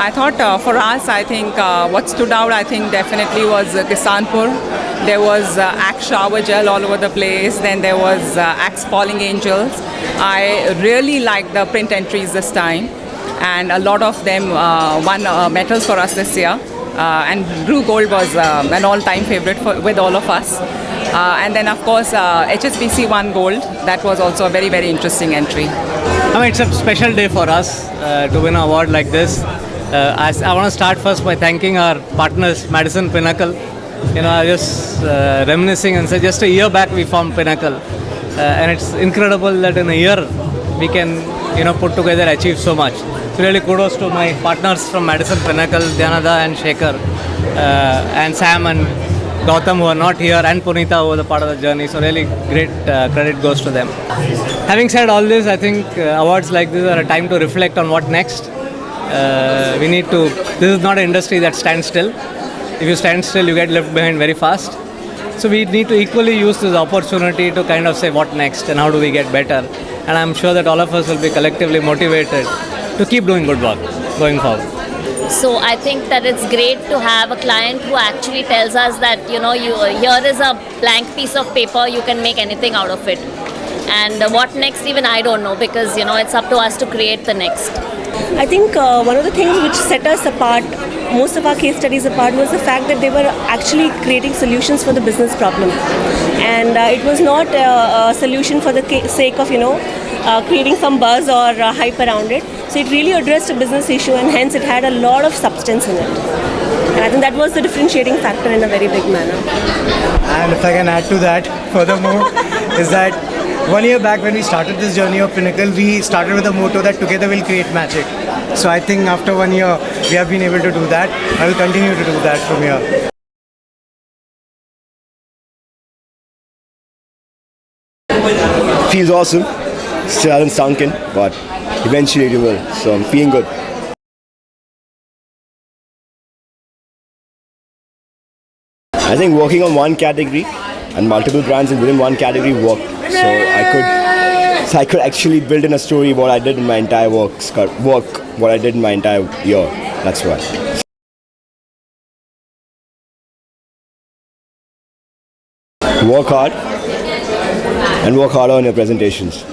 I thought for us, I think what stood out, I think definitely was Kisanpur. There was Axe shower gel all over the place. Then there was Axe falling angels. I really liked the print entries this time, and a lot of them won medals for us this year. And Blue Gold was an all-time favorite with all of us. And then, of course, HSBC won gold. That was also a very, very interesting entry. I mean, it's a special day for us to win an award like this. I want to start first by thanking our partners, Madison Pinnacle. I was just reminiscing and said just a year back we formed Pinnacle. And it's incredible that in a year we can, put together, achieve so much. So really kudos to my partners from Madison Pinnacle, Dhyanada and Shekhar, and Sam and Gautam who are not here, and Punita who was a part of the journey. So really great credit goes to them. Having said all this, I think awards like this are a time to reflect on what next. This is not an industry that stands still. If you stand still, you get left behind very fast. So we need to equally use this opportunity to kind of say what next and how do we get better. And I'm sure that all of us will be collectively motivated to keep doing good work going forward. So I think that it's great to have a client who actually tells us that, here is a blank piece of paper, you can make anything out of it. And what next, even I don't know, because, it's up to us to create the next. I think one of the things which set us apart, most of our case studies apart, was the fact that they were actually creating solutions for the business problem. And it was not a solution for the sake of, creating some buzz or hype around it. So it really addressed a business issue, and hence it had a lot of substance in it. And I think that was the differentiating factor in a very big manner. And if I can add to that, furthermore, is that 1 year back when we started this journey of Pinnacle, we started with the motto that together we'll create magic. So I think after 1 year, we have been able to do that. I will continue to do that from here. Feels awesome. Still hasn't sunk in, but eventually it will. So I'm feeling good. I think working on one category and multiple brands within one category worked. So I could actually build in a story what I did in my entire what I did in my entire year. That's why. Work hard and work harder on your presentations.